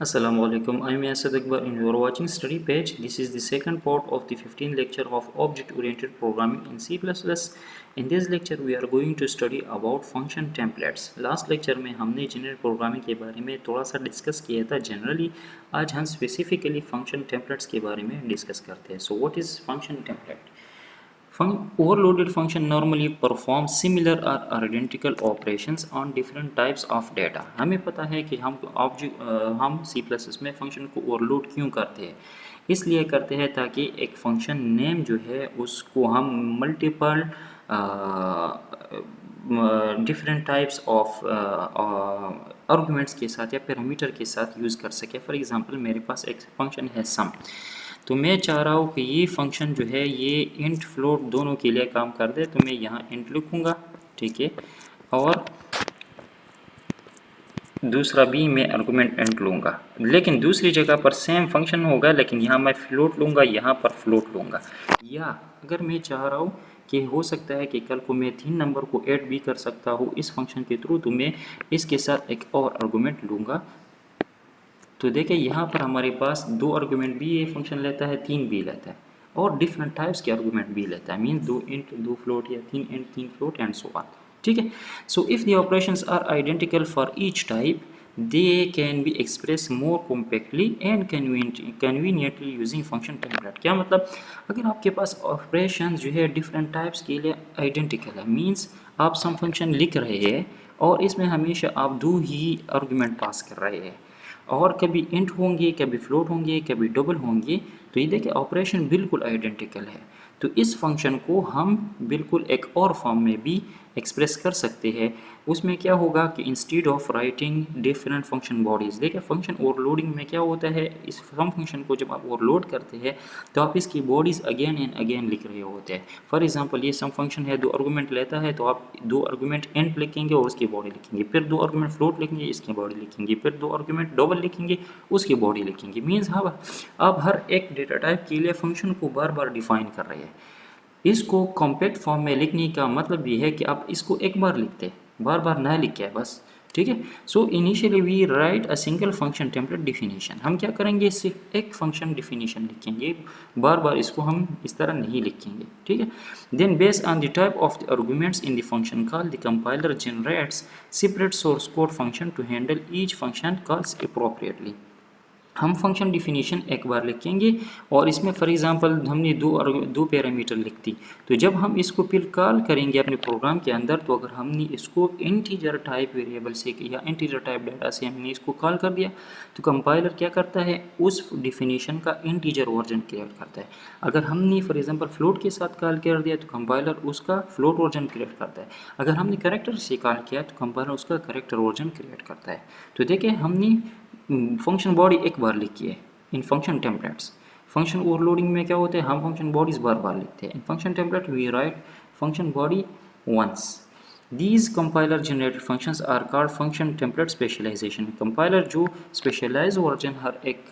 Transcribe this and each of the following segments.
Assalamu alaikum. I'm Asad Akbar and you are watching Study Page. This is the second part of the 15th lecture of Object-Oriented Programming in C++. In this lecture, we are going to study about function templates. Last lecture में हमने general programming के बारे में थोड़ा सा discuss किया था generally. आज हम स्पेसिफिकली फंक्शन टेम्पलेट्स के बारे में डिस्कस करते हैं. So what is function template? Overloaded function normally perform similar or identical operations on different types of data. हमें पता है कि हम C++ में फंक्शन को ओवरलोड क्यों करते हैं. इसलिए करते हैं ताकि एक फंक्शन नेम जो है उसको हम multiple different types of arguments के साथ या पैरामीटर के साथ यूज़ कर सके. फॉर एग्जांपल मेरे पास एक फंक्शन है सम, तो मैं चाह रहा हूँ कि ये फंक्शन जो है ये इंट फ्लोट दोनों के लिए काम कर दे. तो मैं यहाँ इंट लिखूँगा, ठीक है, और दूसरा भी मैं आर्गुमेंट इंट लूँगा, लेकिन दूसरी जगह पर सेम फंक्शन होगा लेकिन यहाँ मैं फ्लोट लूँगा, यहाँ पर फ्लोट लूँगा. या अगर मैं चाह रहा हूँ कि हो सकता है कि कल को मैं 3 नंबर को ऐड भी कर सकता हूँ इस फंक्शन के थ्रू, तो मैं इसके साथ एक और आर्गुमेंट लूँगा. तो देखिए यहाँ पर हमारे पास 2 आर्गुमेंट भी ये फंक्शन लेता है, 3 भी लेता है, और डिफरेंट टाइप्स के आर्गुमेंट भी लेता है. मीन 2 इंट 2 फ्लोट या 3 int 3 float and so on. ठीक है. So if the operations are identical for each type they can be expressed more compactly and conveniently using function template. क्या मतलब, अगर आपके पास ऑपरेशन जो है डिफरेंट टाइप्स के लिए आइडेंटिकल है, मीन्स आप सम फंक्शन लिख रहे हैं और इसमें हमेशा आप 2 ही आर्गुमेंट पास कर रहे हैं, और कभी इंट होंगे, कभी फ्लोट होंगे, कभी डबल होंगे, तो ये देखिए ऑपरेशन बिल्कुल आइडेंटिकल है. तो इस फंक्शन को हम बिल्कुल एक और फॉर्म में भी एक्सप्रेस कर सकते हैं. उसमें क्या होगा कि instead of writing different function bodies, देखिए फंक्शन ओवरलोडिंग में क्या होता है, इस सम फंक्शन को जब आप ओवरलोड करते हैं तो आप इसकी बॉडीज़ अगेन एंड अगेन लिख रहे होते हैं. फॉर एग्जांपल ये सम फंक्शन है, 2 आर्गुमेंट लेता है, तो आप 2 आर्गुमेंट इंट लिखेंगे और उसकी बॉडी लिखेंगे, फिर 2 आर्गुमेंट फ्लोट लिखेंगे, इसकी बॉडी लिखेंगे, फिर 2 आर्गुमेंट डबल लिखेंगे, उसकी बॉडी लिखेंगे. मीन्स हाँ, आप हर एक डेटा टाइप के लिए फंक्शन को बार बार डिफाइन कर रहे हैं. इसको कॉम्पैक्ट फॉर्म में लिखने का मतलब ये है कि आप इसको एक बार लिखते हैं, बार बार ना लिखे बस. ठीक है. So initially we write a single function template definition. हम क्या करेंगे, सिर्फ एक फंक्शन डिफिनीशन लिखेंगे, बार बार इसको हम इस तरह नहीं लिखेंगे. ठीक है. Then based on the type of the arguments in the function call, the compiler generates separate source code function to handle each function calls appropriately. हम फंक्शन डिफिनीशन एक बार लिखेंगे और इसमें फॉर एग्जांपल हमने दो पैरामीटर लिख दी, तो जब हम इसको फिर कॉल करेंगे अपने प्रोग्राम के अंदर, तो अगर हमने इसको इंटीजर टाइप वेरिएबल से या इंटीजर टाइप डाटा से हमने इसको कॉल कर दिया, तो कंपाइलर क्या करता है, उस डिफिनीशन का इंटीजर वर्जन क्रिएट करता है. अगर हमने फॉर एग्जांपल फ्लोट के साथ कॉल कर दिया तो कंपाइलर उसका फ्लोट वर्जन क्रिएट करता है. अगर हमने कैरेक्टर से कॉल किया तो कंपाइलर उसका कैरेक्टर वर्जन क्रिएट करता है. तो देखिए हमने फंक्शन बॉडी एक बार लिखी है इन फंक्शन टेम्पलेट्स. फंक्शन ओवरलोडिंग में क्या होता है, हम फंक्शन बॉडीज बार बार लिखते हैं. In function template we write function body once. These compiler generated functions are called function template specialisation. Compiler जो स्पेशलाइज वर्जन हर एक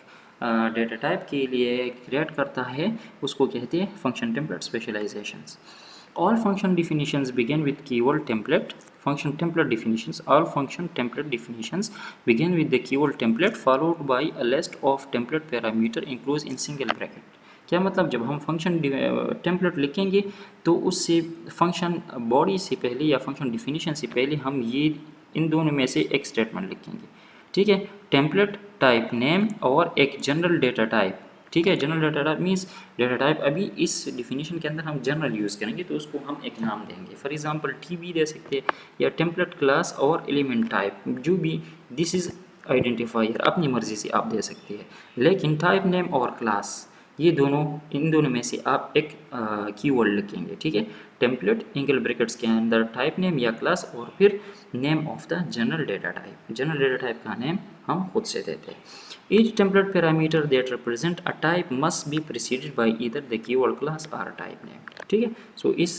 डेटा टाइप के लिए क्रिएट करता है उसको कहते हैं function template specialisations. All function definitions begin with keyword template. Function template definitions. All function template definitions begin with the keyword template followed by a list of template parameter enclosed in single bracket. क्या मतलब, जब हम function template लिखेंगे तो उससे function body से पहले या फंक्शन डिफिनीशन से पहले हम ये इन दोनों में से एक स्टेटमेंट लिखेंगे. ठीक है. टेम्पलेट टाइप नेम और एक जनरल डेटा टाइप. ठीक है. General data type means data type अभी इस डिफिनीशन के अंदर हम जनरल यूज़ करेंगे तो उसको हम एक नाम देंगे. फॉर एग्जांपल टी दे सकते हैं या टेम्पलेट क्लास और एलिमेंट टाइप, जो भी दिस इज़ आइडेंटिफायर अपनी मर्ज़ी से आप दे सकते हैं. लेकिन टाइप नेम और क्लास ये दोनों, इन दोनों में से आप एक कीवर्ड लिखेंगे. ठीक है. टेम्पलेट एंगल ब्रैकेट्स के अंदर टाइप नेम या क्लास और फिर name of the general data type. General data type का नेम हम खुद से देते हैं. Each template parameter that represent a type must be preceded by either the keyword class or type name. ठीक है. सो इस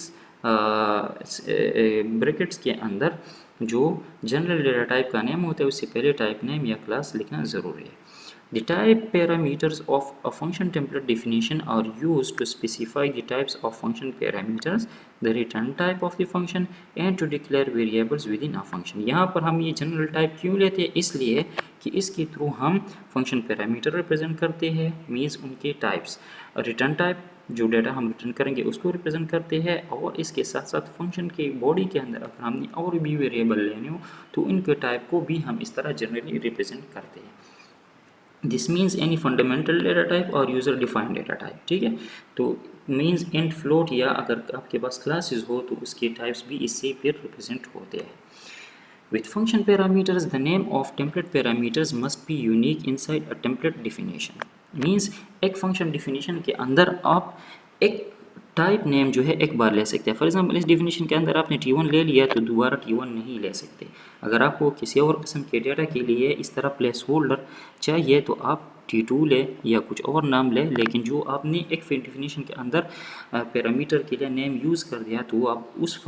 ब्रैकेट्स के अंदर जो जनरल डेटा टाइप का नेम होता है उससे पहले टाइप नेम या क्लास लिखना ज़रूरी है। The type parameters of a function template definition are used to specify the types of function parameters, the return type of the function, and to declare variables within a function। यहाँ पर हम ये general type क्यों लेते हैं? इसलिए कि इसके थ्रू हम फंक्शन पैरामीटर रिप्रेजेंट करते हैं, मीन्स उनके टाइप्स। रिटर्न टाइप जो डेटा हम रिटर्न करेंगे उसको रिप्रेजेंट करते हैं, और इसके साथ साथ फंक्शन के बॉडी के अंदर अगर हमने और भी वेरिएबल लेने हो तो उनके टाइप को भी हम इस तरह जनरली रिप्रेजेंट करते हैं। This means any fundamental data type और यूज़र डिफाइंड डेटा टाइप, ठीक है। तो मीन्स इंट फ्लोट या अगर आपके पास क्लासेस हो तो उसके टाइप्स भी इससे फिर रिप्रेजेंट होते हैं। With function parameters, the name of template parameters must be unique inside a template definition। Means एक function definition के अंदर आप एक टाइप नेम जो है एक बार ले सकते हैं। फॉर एग्जांपल इस डिफिनीशन के अंदर आपने T1 ले लिया तो दोबारा T1 नहीं ले सकते। अगर आपको किसी और किस्म के डेटा के लिए इस तरह प्लेस होल्डर चाहिए तो आप T2 ले या कुछ और नाम ले, लेकिन जो आपने एक डिफिनीशन के अंदर पैरामीटर के लिए नेम यूज़ कर दिया तो आप उस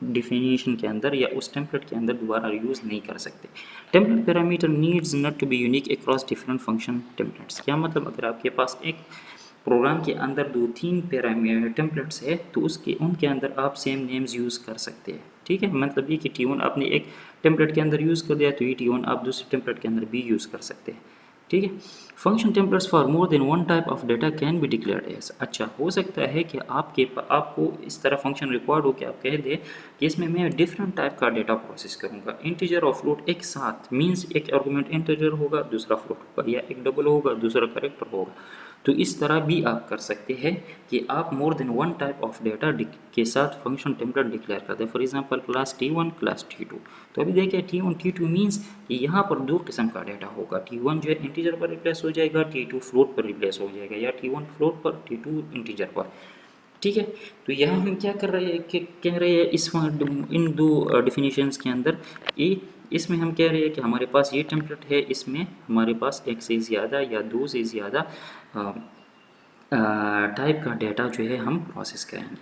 डिफिनीशन के अंदर या उस टेम्पलेट के अंदर दोबारा यूज़ नहीं कर सकते। Template parameter needs not to be unique across different function templates. क्या मतलब? अगर आपके पास एक प्रोग्राम के अंदर 2-3 पैरामीटर टेम्पलेट्स है तो उसके उनके अंदर आप सेम नेम्स यूज़ कर सकते हैं, ठीक है। मतलब ये कि T1 आपने एक टेम्पलेट के अंदर यूज़ कर दिया तो ये T1 आप दूसरे टेम्पलेट के अंदर भी यूज़ कर सकते हैं, ठीक है। Function templates for more than one type of data can be declared as. अच्छा, हो सकता है कि आपको इस तरह फंक्शन रिक्वायर्ड हो कि आप कह दें कि इसमें मैं डिफरेंट टाइप का डेटा प्रोसेस करूँगा। इंटीजर और फ्लोट एक साथ, मीन्स एक आर्गुमेंट इंटीजर होगा दूसरा फ्लोट होगा, या एक डबल होगा दूसरा कैरेक्टर होगा। तो इस तरह भी आप कर सकते हैं कि आप मोर than one type of data के साथ फंक्शन टेम्पलेट डिक्लेयर करते हैं। For example class T1 class T2। तो अभी देखिए T1 T2 मीन्स कि यहाँ पर दो किस्म का डेटा होगा। T1 जो है इंटीजर पर रिप्लेस हो जाएगा, T2 फ्लोट पर रिप्लेस हो जाएगा, या T1 फ्लोट पर T2 इंटीजर पर, ठीक है। तो यहाँ हम क्या कर रहे हैं कि कह रहे हैं इन दो डिफिनीशंस के अंदर इसमें हम कह रहे हैं कि हमारे पास ये टेम्पलेट है, इसमें हमारे पास एक से ज़्यादा या दो से ज़्यादा टाइप का डेटा जो है हम प्रोसेस करेंगे,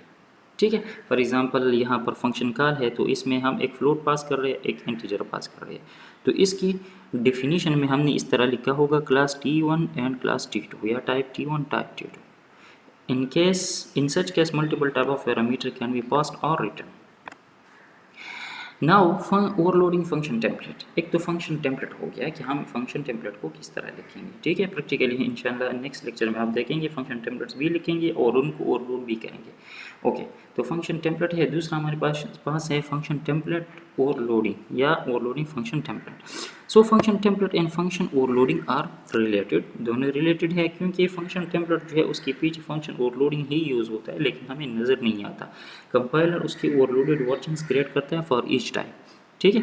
ठीक है। फॉर एग्जांपल यहाँ पर फंक्शन कॉल है तो इसमें हम एक फ्लोट पास कर रहे हैं, एक इंटीजर पास कर रहे हैं। तो इसकी डिफिनीशन में हमने इस तरह लिखा होगा class T1 and class T2 या type T1 type T2। In such case multiple type of parameter can be passed or written। Now overloading function template. एक तो फंक्शन टेम्पलेट हो गया कि हम फंक्शन टेम्पलेट को किस तरह लिखेंगे, ठीक है। प्रैक्टिकली इंशाल्लाह नेक्स्ट लेक्चर में आप देखेंगे फंक्शन टेम्पलेट्स भी लिखेंगे और उनको ओवरलोड भी करेंगे, ओके। तो फंक्शन टेम्पलेट है। दूसरा हमारे पास है फंक्शन टेम्पलेट ओवरलोडिंग या overloading function template. So function template and function overloading are related, दोनों रिलेटेड है क्योंकि फंक्शन टेम्पलेट जो है उसके पीछे फंक्शन ओवरलोडिंग ही यूज़ होता है, लेकिन हमें नज़र नहीं आता। कंपाइलर उसके ओवरलोडेड वर्जन्स क्रिएट करता है फॉर ईच टाइप, ठीक है।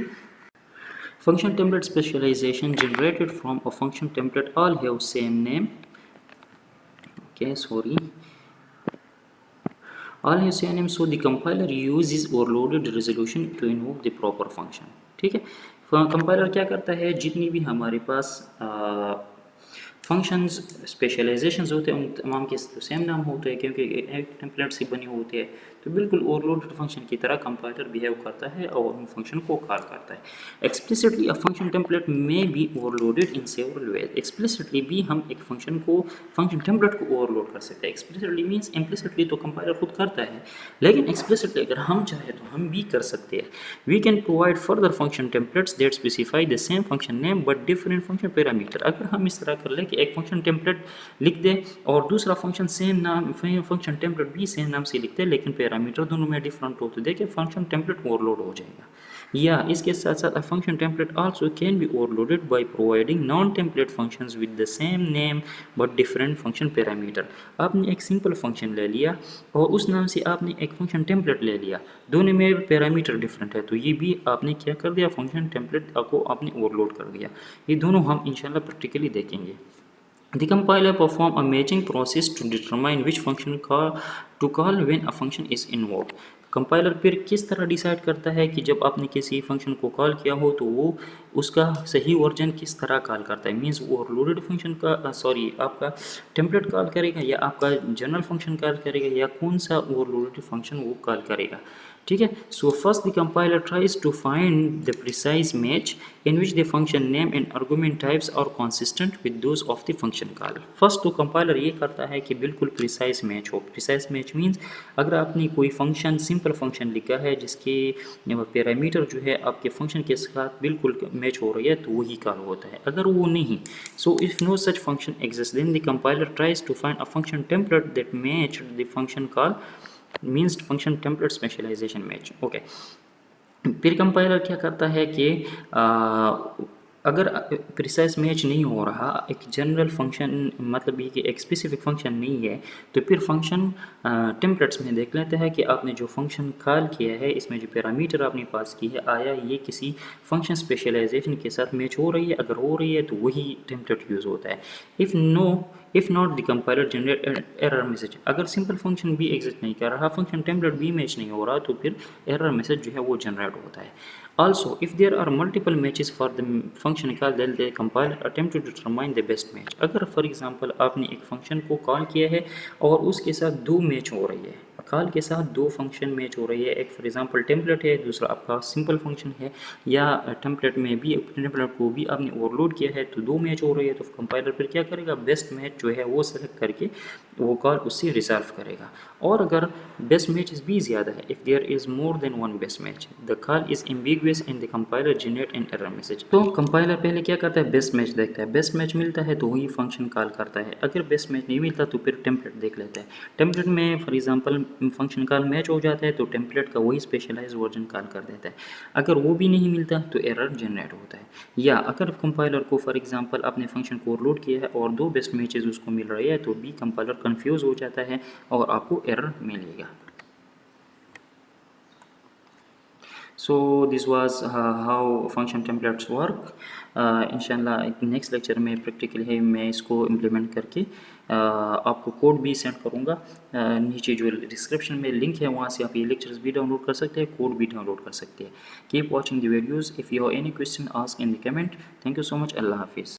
Function template specialisation generated from a function template all have same name, okay sorry, all have same name, so the compiler uses overloaded resolution to invoke the proper function, ठीक है। Compiler क्या करता है, जितनी भी हमारे पास फंक्शंस स्पेशलाइजेशंस होते हैं उन तमाम के तो सेम नाम होते हैं क्योंकि एक टेम्पलेट से बनी होती है। तो बिल्कुल ओवरलोडेड फंक्शन की तरह कंपाइलर बिहेव करता है और उन फंक्शन को कॉल करता है। एक्सप्लिसिटली अ फंक्शन टेम्पलेट में be overloaded in several ways. Explicitly भी हम एक फंक्शन टेम्पलेट को ओवरलोड कर सकते हैं। एक्सप्लिसिटली मीन्स इम्प्लिसिटली तो कंपाइलर खुद करता है, लेकिन एक्सप्लिसिटली अगर हम चाहें तो हम भी कर सकते हैं। We can provide further function templates that specify the same function name but different function parameter. अगर हम इस तरह कर ले कि एक फंक्शन टेम्पलेट लिख दे और दूसरा फंक्शन सेम नाम फंक्शन टेम्पलेट भी सेम नाम से लिखते हैं लेकिन पैरामीटर दोनों में डिफरेंट हो, तो देखिए फंक्शन टेम्पलेट ओवरलोड हो जाएगा। या इसके साथ साथ function template also can be overloaded by providing non template functions with the same name but different function parameter. आपने एक सिंपल फंक्शन ले लिया और उस नाम से आपने एक फंक्शन टेम्पलेट ले लिया, दोनों में पैरामीटर डिफरेंट है, तो ये भी आपने क्या कर दिया, फंक्शन टेम्पलेट को आपने ओवरलोड कर दिया। ये दोनों हम इंशाल्लाह प्रैक्टिकली देखेंगे। The compiler perform a matching process to determine which function to call when a function is invoked। Compiler फिर किस तरह डिसाइड करता है कि जब आपने किसी फंक्शन को कॉल किया हो तो वो उसका सही वर्जन किस तरह कॉल करता है। मीन्स ओवरलोडेड फंक्शन का आपका टेम्पलेट कॉल करेगा या आपका जनरल फंक्शन कॉल करेगा या कौन सा ओवरलोडेड फंक्शन वो कॉल करेगा। ठीक है। So first the compiler tries to find the precise match in which the function name and argument types are consistent with those of the function call. First तो compiler ये करता है कि बिल्कुल प्रिसाइज मैच हो। प्रिसाइज मैच मीन्स अगर आपने कोई फंक्शन सिंपल फंक्शन लिखा है जिसके पैरामीटर जो है आपके फंक्शन के साथ बिल्कुल मैच हो रही है तो वही कॉल होता है। अगर वो नहीं, so if no such function exist then the compiler tries to find a function template that match the function call means function template specialisation match. Okay, फिर कंपाइलर क्या करता है कि अगर प्रिसाइज मैच नहीं हो रहा, एक जनरल फंक्शन मतलब ये कि एक स्पेसिफिक फंक्शन नहीं है, तो फिर फंक्शन टेम्पलेट्स में देख लेते हैं कि आपने जो फंक्शन कॉल किया है इसमें जो पैरामीटर आपने पास की है आया ये किसी फंक्शन स्पेशलाइजेशन के साथ मैच हो रही है। अगर हो रही है तो वही टेम्पलेट यूज़ होता है। If not the compiler generate error message. अगर सिंपल फंक्शन भी एग्जिस्ट नहीं कर रहा, फंक्शन टेम्पलेट भी मैच नहीं हो रहा, तो फिर एरर मैसेज जो है वो जनरेट होता है। Also, if there are multiple matches for the function call, then the compiler attempt to determine the best match. अगर for example आपने एक फंक्शन को कॉल किया है और उसके साथ दो मैच हो रही है, कॉल के साथ दो फंक्शन मैच हो रही है, एक फॉर एग्जांपल टेम्पलेट है, दूसरा आपका सिंपल फंक्शन है, या टेम्पलेट में भी टेम्पलेट को भी आपने ओवरलोड किया है तो दो मैच हो रही है, तो कंपाइलर फिर क्या करेगा, बेस्ट मैच जो है वो सेलेक्ट करके वो कॉल उससे रिजॉल्व करेगा। और अगर बेस्ट मैचेस भी ज़्यादा है, if there is more than one best match the call is ambiguous and the compiler generate an error message. तो कंपाइलर पहले क्या करता है, बेस्ट मैच देखता है, बेस्ट मैच मिलता है तो वही फंक्शन कॉल करता है। अगर बेस्ट मैच नहीं मिलता तो फिर टेम्पलेट देख लेता है। टेम्पलेट में for example function call match हो जाता है तो टेम्पलेट का वही स्पेशलाइज वर्जन कॉल कर देता है। अगर वो भी नहीं मिलता तो एरर जनरेट होता है। या अगर कंपाइलर को फॉर एग्जांपल अपने फंक्शन को ओवरलोड किया है और दो बेस्ट मैचेस उसको मिल रही है तो भी कंपाइलर कंफ्यूज हो जाता है और आपको एरर मिलेगा। So this was how function templates work. इंशाल्लाह नेक्स्ट लेक्चर में प्रैक्टिकल है मैं इसको इम्प्लीमेंट करके आपको कोड भी सेंड करूँगा। नीचे जो डिस्क्रिप्शन में लिंक है वहाँ से आप ये लेक्चर्स भी डाउनलोड कर सकते हैं, कोड भी डाउनलोड कर सकते हैं। Keep watching the videos. If you have any question ask in the comment. Thank you so much. अल्लाह हाफिज़।